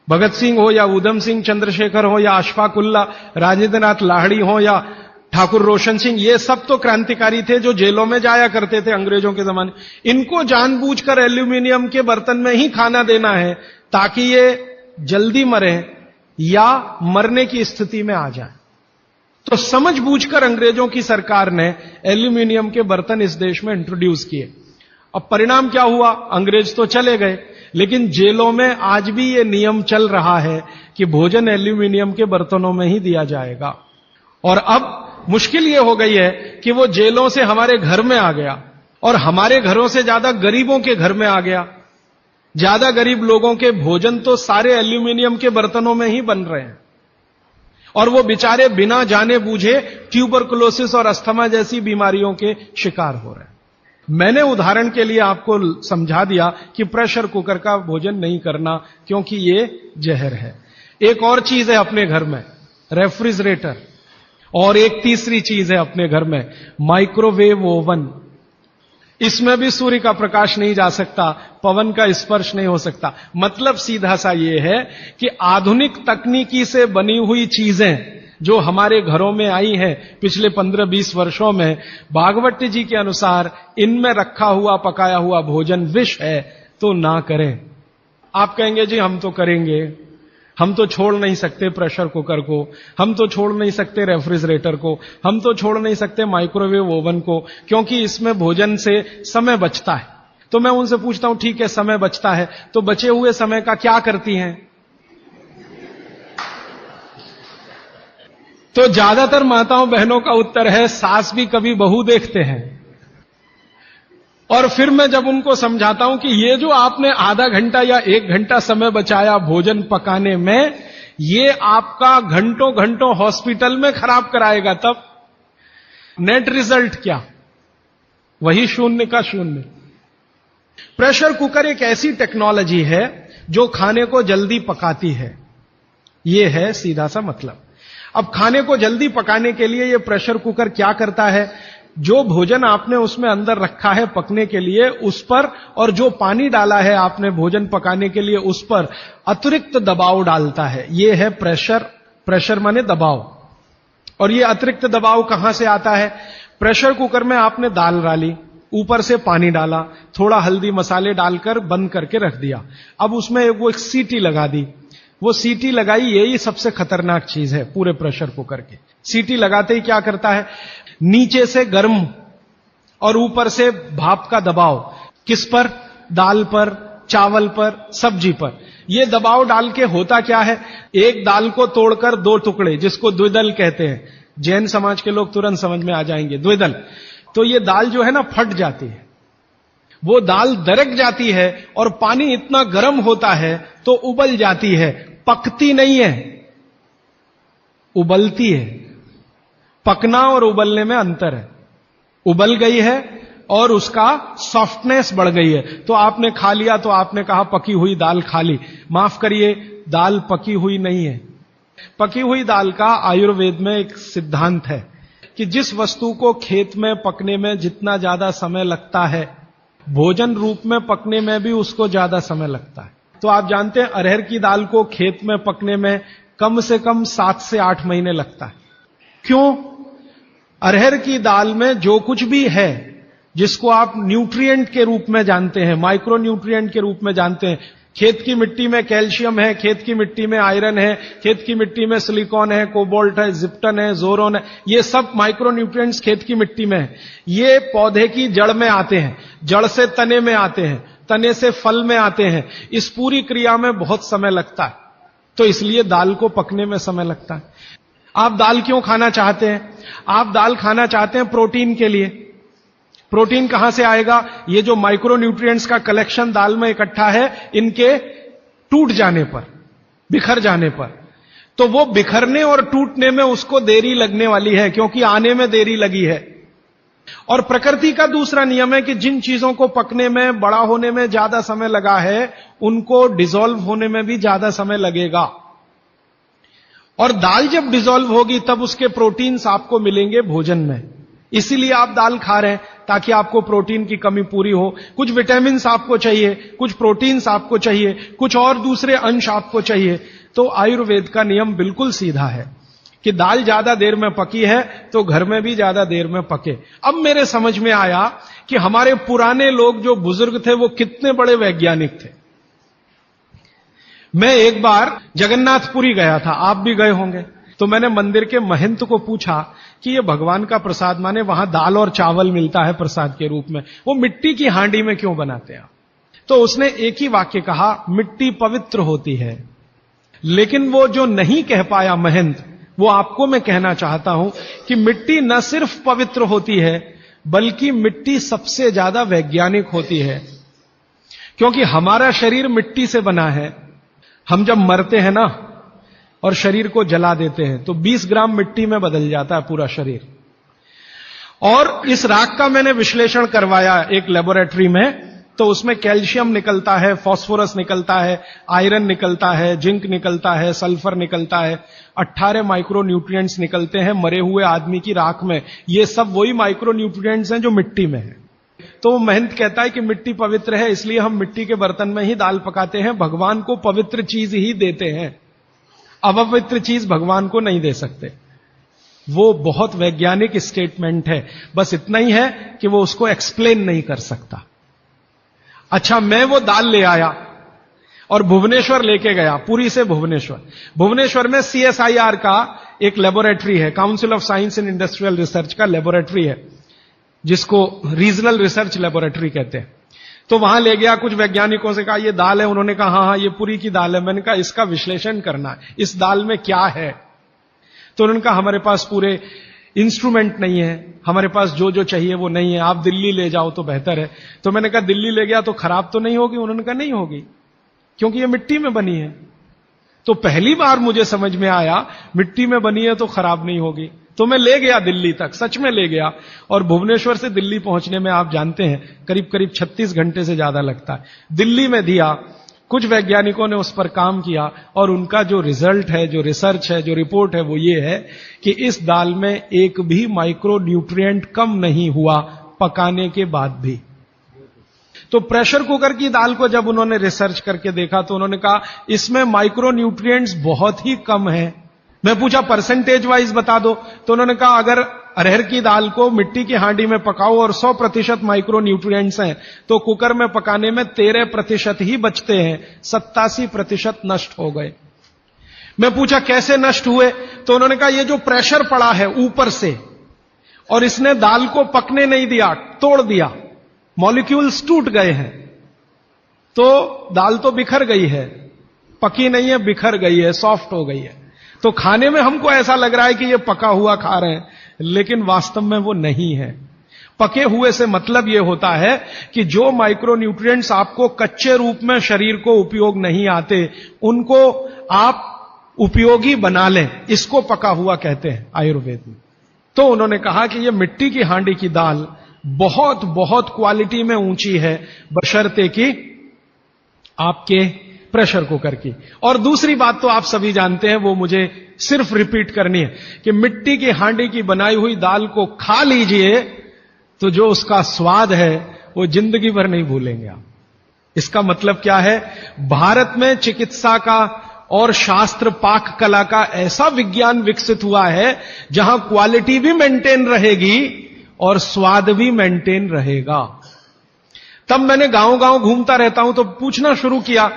भगत सिंह हो या उधम सिंह, चंद्रशेखर हो या अशफाक उल्ला, राजेंद्र नाथ लाहिड़ी हो या ठाकुर रोशन सिंह, ये सब तो क्रांतिकारी थे जो जेलों में जाया करते थे अंग्रेजों के जमाने। इनको जानबूझकर एल्यूमिनियम के बर्तन में ही खाना देना है ताकि ये जल्दी मरे या मरने की स्थिति में आ जाए। तो समझबूझकर अंग्रेजों की सरकार ने एल्यूमिनियम के बर्तन इस देश में इंट्रोड्यूस किए। अब परिणाम क्या हुआ? अंग्रेज तो चले गए, लेकिन जेलों में आज भी ये नियम चल रहा है कि भोजन एल्यूमिनियम के बर्तनों में ही दिया जाएगा। और अब मुश्किल ये हो गई है कि वो जेलों से हमारे घर में आ गया और हमारे घरों से ज्यादा गरीबों के घर में आ गया। ज्यादा गरीब लोगों के भोजन तो सारे एल्यूमिनियम के बर्तनों में ही बन रहे हैं, और वो बेचारे बिना जाने बूझे ट्यूबरकुलोसिस और अस्थमा जैसी बीमारियों के शिकार हो रहे हैं। मैंने उदाहरण के लिए आपको समझा दिया कि प्रेशर कुकर का भोजन नहीं करना, क्योंकि ये जहर है। एक और चीज है अपने घर में, रेफ्रिजरेटर। और एक तीसरी चीज है अपने घर में, माइक्रोवेव ओवन। इसमें भी सूर्य का प्रकाश नहीं जा सकता, पवन का स्पर्श नहीं हो सकता। मतलब सीधा सा ये है कि आधुनिक तकनीकी से बनी हुई चीजें जो हमारे घरों में आई हैं पिछले 15-20 वर्षों में, भागवत जी के अनुसार इनमें रखा हुआ पकाया हुआ भोजन विष है, तो ना करें। आप कहेंगे जी हम तो करेंगे, हम तो छोड़ नहीं सकते प्रेशर कुकर को, हम तो छोड़ नहीं सकते रेफ्रिजरेटर को, हम तो छोड़ नहीं सकते माइक्रोवेव ओवन को, क्योंकि इसमें भोजन से समय बचता है। तो मैं उनसे पूछता हूं ठीक है समय बचता है, तो बचे हुए समय का क्या करती हैं? तो ज्यादातर माताओं बहनों का उत्तर है सास भी कभी बहू देखते हैं। और फिर मैं जब उनको समझाता हूं कि ये जो आपने आधा घंटा या 1 घंटा समय बचाया भोजन पकाने में, ये आपका घंटों घंटों हॉस्पिटल में खराब कराएगा, तब नेट रिजल्ट क्या? वही 0 का 0। प्रेशर कुकर एक ऐसी टेक्नोलॉजी है जो खाने को जल्दी पकाती है, ये है सीधा सा मतलब। अब खाने को जल्दी पकाने के लिए ये प्रेशर कुकर क्या करता है, जो भोजन आपने उसमें अंदर रखा है पकने के लिए उस पर, और जो पानी डाला है आपने भोजन पकाने के लिए उस पर अतिरिक्त दबाव डालता है। ये है प्रेशर। प्रेशर माने दबाव। और ये अतिरिक्त दबाव कहां से आता है? प्रेशर कुकर में आपने दाल डाली, ऊपर से पानी डाला, थोड़ा हल्दी मसाले डालकर बंद करके रख दिया। अब उसमें वो एक सीटी लगा दी। वो सीटी लगाई, यही सबसे खतरनाक चीज है पूरे प्रेशर कुकर की। सीटी लगाते ही क्या करता है, नीचे से गर्म और ऊपर से भाप का दबाव। किस पर? दाल पर, चावल पर, सब्जी पर। ये दबाव डाल के होता क्या है, एक दाल को तोड़कर 2 टुकड़े, जिसको द्विदल कहते हैं, जैन समाज के लोग तुरंत समझ में आ जाएंगे, द्विदल। तो ये दाल जो है ना फट जाती है, वो दाल दरक जाती है और पानी इतना गर्म होता है तो उबल जाती है, पकती नहीं है, उबलती है। पकना और उबलने में अंतर है। उबल गई है और उसका सॉफ्टनेस बढ़ गई है, तो आपने खा लिया तो आपने कहा पकी हुई दाल खा ली। माफ करिए, दाल पकी हुई नहीं है। पकी हुई दाल का आयुर्वेद में एक सिद्धांत है कि जिस वस्तु को खेत में पकने में जितना ज्यादा समय लगता है, भोजन रूप में पकने में भी उसको ज्यादा समय लगता है। तो आप जानते हैं अरहर की दाल को खेत में पकने में कम से कम 7 से 8 महीने लगता है। क्यों? अरहर की दाल में जो कुछ भी है, जिसको आप न्यूट्रिएंट के रूप में जानते हैं, माइक्रो न्यूट्रिएंट के रूप में जानते हैं, खेत की मिट्टी में कैल्शियम है, खेत की मिट्टी में आयरन है, खेत की मिट्टी में सिलिकॉन है, कोबाल्ट है, जिप्टन है, जोरोन है, ये सब माइक्रो न्यूट्रिएंट्स खेत की मिट्टी में है। ये पौधे की जड़ में आते हैं, जड़ से तने में आते हैं, तने से फल में आते हैं। इस पूरी क्रिया में बहुत समय लगता है, तो इसलिए दाल को पकने में समय लगता है। आप दाल क्यों खाना चाहते हैं? आप दाल खाना चाहते हैं प्रोटीन के लिए। प्रोटीन कहां से आएगा? ये जो माइक्रो न्यूट्रिएंट्स का कलेक्शन दाल में इकट्ठा है, इनके टूट जाने पर, बिखर जाने पर, तो वो बिखरने और टूटने में उसको देरी लगने वाली है, क्योंकि आने में देरी लगी है। और प्रकृति का दूसरा नियम है कि जिन चीजों को पकने में, बड़ा होने में ज्यादा समय लगा है, उनको डिसॉल्व होने में भी ज्यादा समय लगेगा। और दाल जब डिसॉल्व होगी तब उसके प्रोटीन्स आपको मिलेंगे भोजन में। इसीलिए आप दाल खा रहे हैं, ताकि आपको प्रोटीन की कमी पूरी हो। कुछ विटामिन आपको चाहिए, कुछ प्रोटीन्स आपको चाहिए, कुछ और दूसरे अंश आपको चाहिए। तो आयुर्वेद का नियम बिल्कुल सीधा है कि दाल ज्यादा देर में पकी है तो घर में भी ज्यादा देर में पके। अब मेरे समझ में आया कि हमारे पुराने लोग जो बुजुर्ग थे वो कितने बड़े वैज्ञानिक थे। मैं एक बार जगन्नाथपुरी गया था, आप भी गए होंगे। तो मैंने मंदिर के महंत को पूछा कि ये भगवान का प्रसाद, माने वहां दाल और चावल मिलता है प्रसाद के रूप में, वो मिट्टी की हांडी में क्यों बनाते हैं? तो उसने एक ही वाक्य कहा, मिट्टी पवित्र होती है। लेकिन वो जो नहीं कह पाया महंत, वो आपको मैं कहना चाहता हूं कि मिट्टी न सिर्फ पवित्र होती है, बल्कि मिट्टी सबसे ज्यादा वैज्ञानिक होती है। क्योंकि हमारा शरीर मिट्टी से बना है। हम जब मरते हैं ना और शरीर को जला देते हैं तो 20 ग्राम मिट्टी में बदल जाता है पूरा शरीर। और इस राख का मैंने विश्लेषण करवाया एक लेबोरेटरी में, तो उसमें कैल्शियम निकलता है, फास्फोरस निकलता है, आयरन निकलता है, जिंक निकलता है, सल्फर निकलता है, 18 माइक्रो न्यूट्रिएंट्स निकलते हैं मरे हुए आदमी की राख में। ये सब वही माइक्रो न्यूट्रिएंट्स हैं जो मिट्टी में है। तो महंत कहता है कि मिट्टी पवित्र है, इसलिए हम मिट्टी के बर्तन में ही दाल पकाते हैं। भगवान को पवित्र चीज ही देते हैं, अपवित्र चीज भगवान को नहीं दे सकते। वो बहुत वैज्ञानिक स्टेटमेंट है, बस इतना ही है कि वो उसको एक्सप्लेन नहीं कर सकता। अच्छा, मैं वो दाल ले आया और भुवनेश्वर लेके गया, पुरी से भुवनेश्वर। भुवनेश्वर में CSIR का एक लेबोरेटरी है, council of science and industrial research का लेबोरेटरी है, जिसको रीजनल रिसर्च लेबोरेटरी कहते हैं। तो वहां ले गया, कुछ वैज्ञानिकों से कहा ये दाल है, उन्होंने कहा हाँ ये पुरी की दाल है। मैंने कहा इसका विश्लेषण करना है, इस दाल में क्या है? तो उन्होंने कहा हमारे पास पूरे इंस्ट्रूमेंट नहीं है, हमारे पास जो जो चाहिए वो नहीं है, आप दिल्ली ले जाओ तो बेहतर है। तो मैंने कहा दिल्ली ले गया तो खराब तो नहीं होगी? उन्होंने कहा नहीं होगी, क्योंकि ये मिट्टी में बनी है। तो पहली बार मुझे समझ में आया मिट्टी में बनी है तो खराब नहीं होगी। तो मैं ले गया दिल्ली तक, सच में ले गया। और भुवनेश्वर से दिल्ली पहुंचने में आप जानते हैं करीब करीब 36 घंटे से ज्यादा लगता है। दिल्ली में दिया, कुछ वैज्ञानिकों ने उस पर काम किया और उनका जो रिजल्ट है, जो रिसर्च है, जो रिपोर्ट है, वो ये है कि इस दाल में एक भी माइक्रो न्यूट्रिएंट कम नहीं हुआ पकाने के बाद भी। तो प्रेशर कुकर की दाल को जब उन्होंने रिसर्च करके देखा तो उन्होंने कहा इसमें माइक्रो न्यूट्रिएंट्स बहुत ही कम है। मैं पूछा परसेंटेज वाइज बता दो, तो उन्होंने कहा अगर अरहर की दाल को मिट्टी की हांडी में पकाओ और 100% माइक्रो न्यूट्रिएंट्स हैं तो कुकर में पकाने में 13% ही बचते हैं, 87% नष्ट हो गए। मैं पूछा कैसे नष्ट हुए, तो उन्होंने कहा ये जो प्रेशर पड़ा है ऊपर से और इसने दाल को पकने नहीं दिया, तोड़ दिया, मॉलिक्यूल्स टूट गए हैं, तो दाल तो बिखर गई है, पकी नहीं है, बिखर गई है, सॉफ्ट हो गई है। तो खाने में हमको ऐसा लग रहा है कि ये पका हुआ खा रहे हैं, लेकिन वास्तव में वो नहीं है। पके हुए से मतलब यह होता है कि जो माइक्रो न्यूट्रिएंट्स आपको कच्चे रूप में शरीर को उपयोग नहीं आते, उनको आप उपयोगी बना लें, इसको पका हुआ कहते हैं आयुर्वेद में। तो उन्होंने कहा कि यह मिट्टी की हांडी की दाल बहुत बहुत क्वालिटी में ऊंची है, बशर्ते कि आपके प्रेशर कुकर की। और दूसरी बात तो आप सभी जानते हैं, वो मुझे सिर्फ रिपीट करनी है कि मिट्टी की हांडी की बनाई हुई दाल को खा लीजिए तो जो उसका स्वाद है वो जिंदगी भर नहीं भूलेंगे आप। इसका मतलब क्या है, भारत में चिकित्सा का और शास्त्र पाक कला का ऐसा विज्ञान विकसित हुआ है जहां क्वालिटी भी मेंटेन रहेगी और स्वाद भी मेंटेन रहेगा। तब मैंने गांव गांव घूमता रहता हूं तो पूछना शुरू किया,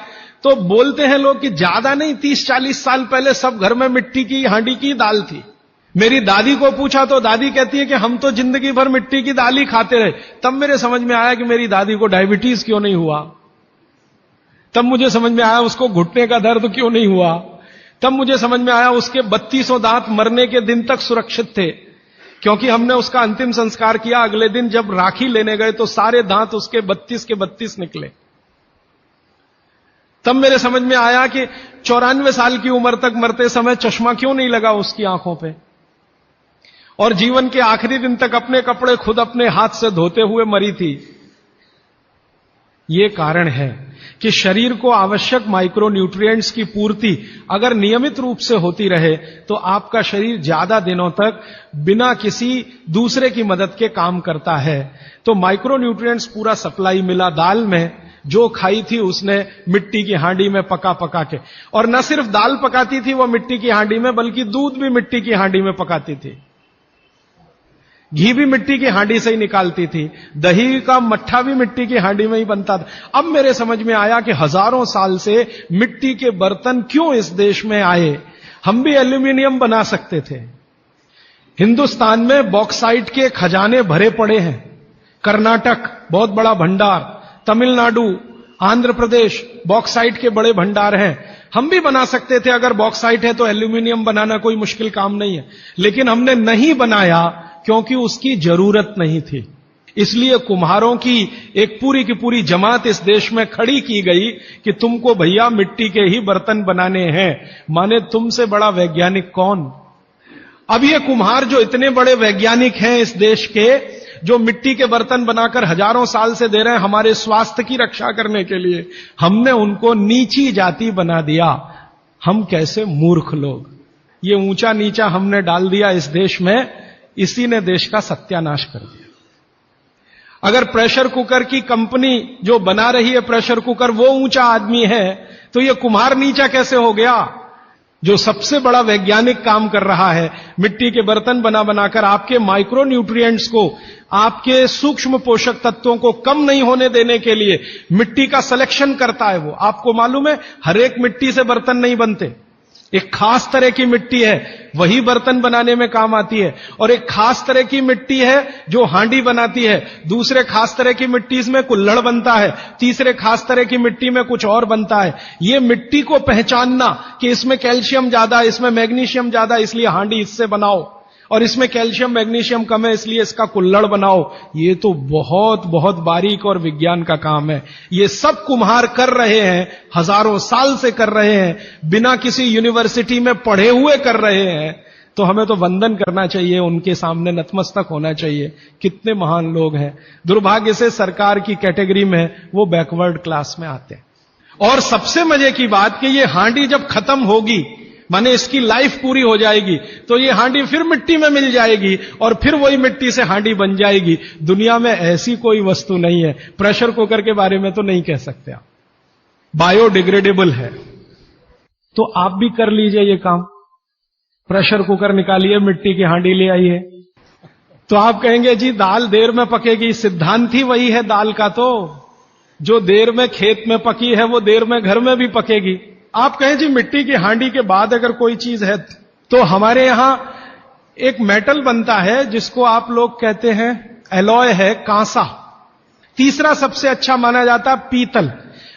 तो बोलते हैं लोग कि ज्यादा नहीं 30-40 साल पहले सब घर में मिट्टी की हांडी की दाल थी। मेरी दादी को पूछा तो दादी कहती है कि हम तो जिंदगी भर मिट्टी की दाल ही खाते रहे। तब मेरे समझ में आया कि मेरी दादी को डायबिटीज क्यों नहीं हुआ, तब मुझे समझ में आया उसको घुटने का दर्द क्यों नहीं हुआ, तब मुझे समझ में आया उसके 3200 दांत मरने के दिन तक सुरक्षित थे, क्योंकि हमने उसका अंतिम संस्कार किया। अगले दिन जब राखी लेने गए तो सारे दांत उसके 32 के 32 निकले। तब मेरे समझ में आया कि 94 साल की उम्र तक मरते समय चश्मा क्यों नहीं लगा उसकी आंखों पे, और जीवन के आखिरी दिन तक अपने कपड़े खुद अपने हाथ से धोते हुए मरी थी। ये कारण है कि शरीर को आवश्यक माइक्रो न्यूट्रिएंट्स की पूर्ति अगर नियमित रूप से होती रहे तो आपका शरीर ज्यादा दिनों तक बिना किसी दूसरे की मदद के काम करता है। तो माइक्रो न्यूट्रिएंट्स पूरा सप्लाई मिला दाल में, जो खाई थी उसने मिट्टी की हांडी में पका पका के। और न सिर्फ दाल पकाती थी वो मिट्टी की हांडी में, बल्कि दूध भी मिट्टी की हांडी में पकाती थी, घी भी मिट्टी की हांडी से ही निकालती थी, दही का मट्ठा भी मिट्टी की हांडी में ही बनता था। अब मेरे समझ में आया कि हजारों साल से मिट्टी के बर्तन क्यों इस देश में आए, हम भी एल्यूमिनियम बना सकते थे। हिंदुस्तान में बॉक्साइट के खजाने भरे पड़े हैं, कर्नाटक बहुत बड़ा भंडार, तमिलनाडु, आंध्र प्रदेश बॉक्साइट के बड़े भंडार हैं। हम भी बना सकते थे, अगर बॉक्साइट है तो एल्यूमिनियम बनाना कोई मुश्किल काम नहीं है, लेकिन हमने नहीं बनाया क्योंकि उसकी जरूरत नहीं थी। इसलिए कुम्हारों की एक पूरी की पूरी जमात इस देश में खड़ी की गई कि तुमको भैया मिट्टी के ही बर्तन बनाने हैं। माने तुमसे बड़ा वैज्ञानिक कौन? अब ये कुम्हार जो इतने बड़े वैज्ञानिक हैं इस देश के, जो मिट्टी के बर्तन बनाकर हजारों साल से दे रहे हैं हमारे स्वास्थ्य की रक्षा करने के लिए, हमने उनको नीची जाति बना दिया। हम कैसे मूर्ख लोग, ये ऊंचा नीचा हमने डाल दिया इस देश में, इसी ने देश का सत्यानाश कर दिया। अगर प्रेशर कुकर की कंपनी जो बना रही है प्रेशर कुकर वो ऊंचा आदमी है, तो ये कुम्हार नीचा कैसे हो गया? जो सबसे बड़ा वैज्ञानिक काम कर रहा है, मिट्टी के बर्तन बना बनाकर आपके माइक्रो न्यूट्रिएंट्स को, आपके सूक्ष्म पोषक तत्वों को कम नहीं होने देने के लिए मिट्टी का सिलेक्शन करता है। वो आपको मालूम है, हर एक मिट्टी से बर्तन नहीं बनते। एक खास तरह की मिट्टी है वही बर्तन बनाने में काम आती है, और एक खास तरह की मिट्टी है जो हांडी बनाती है, दूसरे खास तरह की मिट्टी में कुल्हड़ बनता है, तीसरे खास तरह की मिट्टी में कुछ और बनता है। ये मिट्टी को पहचानना कि इसमें कैल्शियम ज्यादा, इसमें मैग्नीशियम ज्यादा, इसलिए हांडी इससे बनाओ, और इसमें कैल्शियम मैग्नीशियम कम है इसलिए इसका कुल्हड़ बनाओ। ये तो बहुत बहुत बारीक और विज्ञान का काम है। ये सब कुम्हार कर रहे हैं, हजारों साल से कर रहे हैं, बिना किसी यूनिवर्सिटी में पढ़े हुए कर रहे हैं। तो हमें तो वंदन करना चाहिए, उनके सामने नतमस्तक होना चाहिए। कितने महान लोग हैं। दुर्भाग्य से सरकार की कैटेगरी में वो बैकवर्ड क्लास में आते हैं। और सबसे मजे की बात कि ये हांडी जब खत्म होगी, माने इसकी लाइफ पूरी हो जाएगी, तो ये हांडी फिर मिट्टी में मिल जाएगी और फिर वही मिट्टी से हांडी बन जाएगी। दुनिया में ऐसी कोई वस्तु नहीं है। प्रेशर कुकर के बारे में तो नहीं कह सकते आप, बायोडिग्रेडेबल है। तो आप भी कर लीजिए ये काम, प्रेशर कुकर निकालिए, मिट्टी की हांडी ले आइए। तो आप कहेंगे जी दाल देर में पकेगी, सिद्धांत ही वही है दाल का। तो जो देर में खेत में पकी है वो देर में घर में भी पकेगी। आप कहें जी मिट्टी की हांडी के बाद अगर कोई चीज है, तो हमारे यहां एक मेटल बनता है जिसको आप लोग कहते हैं एलॉय है, कांसा। तीसरा सबसे अच्छा माना जाता है पीतल।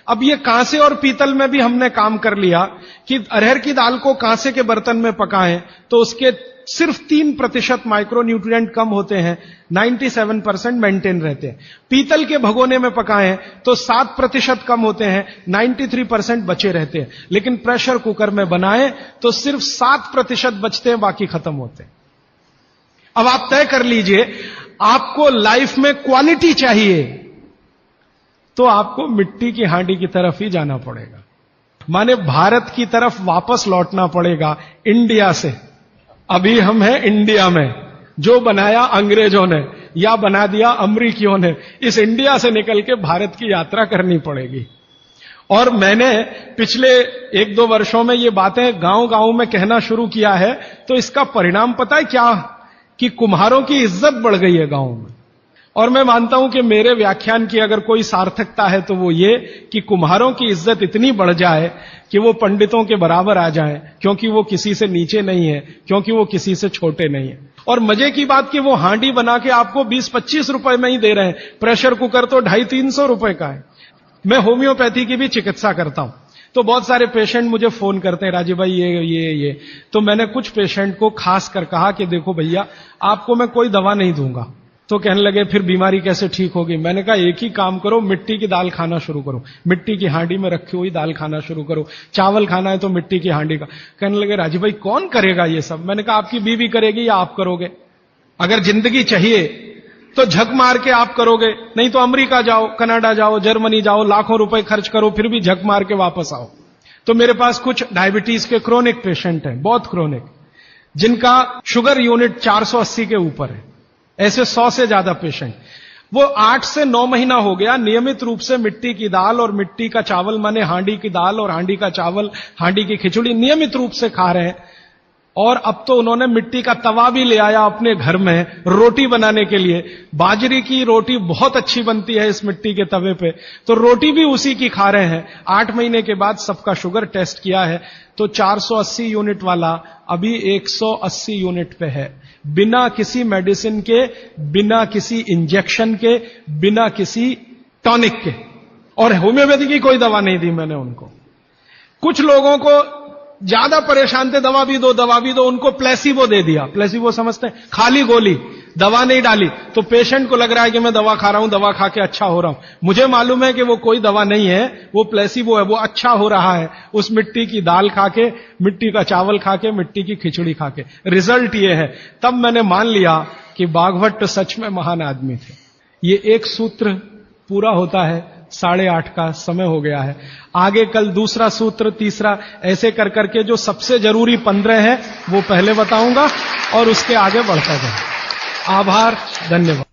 अब ये कांसे और पीतल में भी हमने काम कर लिया कि अरहर की दाल को कांसे के बर्तन में पकाएं तो उसके सिर्फ 3% माइक्रोन्यूट्रिएंट कम होते हैं, 97% मेंटेन रहते हैं। पीतल के भगोने में पकाएं तो 7% कम होते हैं, 93% बचे रहते हैं। लेकिन प्रेशर कुकर में बनाएं तो सिर्फ 7% बचते हैं, बाकी खत्म होते हैं। अब आप तय कर लीजिए, आपको लाइफ में क्वालिटी चाहिए तो आपको मिट्टी की हांडी की तरफ ही जाना पड़ेगा। माने भारत की तरफ वापस लौटना पड़ेगा, इंडिया से। अभी हम हैं इंडिया में, जो बनाया अंग्रेजों ने या बना दिया अमरीकियों ने। इस इंडिया से निकल के भारत की यात्रा करनी पड़ेगी। और मैंने पिछले 1-2 वर्षों में ये बातें गांव गांव में कहना शुरू किया है, तो इसका परिणाम पता है क्या, कि कुम्हारों की इज्जत बढ़ गई है गांव में। और मैं मानता हूं कि मेरे व्याख्यान की अगर कोई सार्थकता है तो वो ये कि कुम्हारों की इज्जत इतनी बढ़ जाए कि वो पंडितों के बराबर आ जाएं, क्योंकि वो किसी से नीचे नहीं है, क्योंकि वो किसी से छोटे नहीं है। और मजे की बात कि वो हांडी बना के आपको 20-25 रुपए में ही दे रहे हैं। प्रेशर कुकर तो 250-300 रुपए का है। मैं होम्योपैथी की भी चिकित्सा करता हूं, तो बहुत सारे पेशेंट मुझे फोन करते हैं, राजीव भाई ये। तो मैंने कुछ पेशेंट को खास कर कहा कि देखो भैया, आपको मैं कोई दवा नहीं दूंगा। तो कहने लगे फिर बीमारी कैसे ठीक होगी। मैंने कहा एक ही काम करो, मिट्टी की दाल खाना शुरू करो, मिट्टी की हांडी में रखी हुई दाल खाना शुरू करो। चावल खाना है तो मिट्टी की हांडी का। कहने लगे राजीव भाई कौन करेगा ये सब। मैंने कहा आपकी बीवी करेगी या आप करोगे। अगर जिंदगी चाहिए तो झक मार के आप करोगे, नहीं तो अमेरिका जाओ, कनाडा जाओ, जर्मनी जाओ, लाखों रुपए खर्च करो, फिर भी झक मार के वापस आओ। तो मेरे पास कुछ डायबिटीज के क्रोनिक पेशेंट हैं, बहुत क्रोनिक, जिनका शुगर यूनिट 480 के ऊपर है। ऐसे 100 से ज्यादा पेशेंट, वो 8 से 9 महीना हो गया नियमित रूप से मिट्टी की दाल और मिट्टी का चावल, माने हांडी की दाल और हांडी का चावल, हांडी की खिचड़ी नियमित रूप से खा रहे हैं। और अब तो उन्होंने मिट्टी का तवा भी ले आया अपने घर में रोटी बनाने के लिए। बाजरे की रोटी बहुत अच्छी बनती है इस मिट्टी के तवे पे, तो रोटी भी उसी की खा रहे हैं। 8 महीने के बाद सबका शुगर टेस्ट किया है तो 480 यूनिट वाला अभी 180 यूनिट पे है, बिना किसी मेडिसिन के, बिना किसी इंजेक्शन के, बिना किसी टॉनिक के। और होम्योपैथी की कोई दवा नहीं दी मैंने उनको। कुछ लोगों को ज्यादा परेशान थे, दवा भी दो, उनको प्लेसिबो दे दिया। प्लेसिबो समझते हैं, खाली गोली, दवा नहीं डाली। तो पेशेंट को लग रहा है कि मैं दवा खा रहा हूं, दवा खा के अच्छा हो रहा हूं। मुझे मालूम है कि वो कोई दवा नहीं है, वो प्लेसिबो है, वो अच्छा हो रहा है उस मिट्टी की दाल खा के, मिट्टी का चावल खा के, मिट्टी की खिचड़ी खा के। रिजल्ट ये है। तब मैंने मान लिया कि बागभट्ट सच में महान आदमी थे। ये एक सूत्र पूरा होता है, 8:30 का समय हो गया है। आगे कल दूसरा सूत्र, तीसरा, ऐसे कर करके जो सबसे जरूरी 15 है वो पहले बताऊंगा और उसके आगे बढ़ता जाए। आभार, धन्यवाद।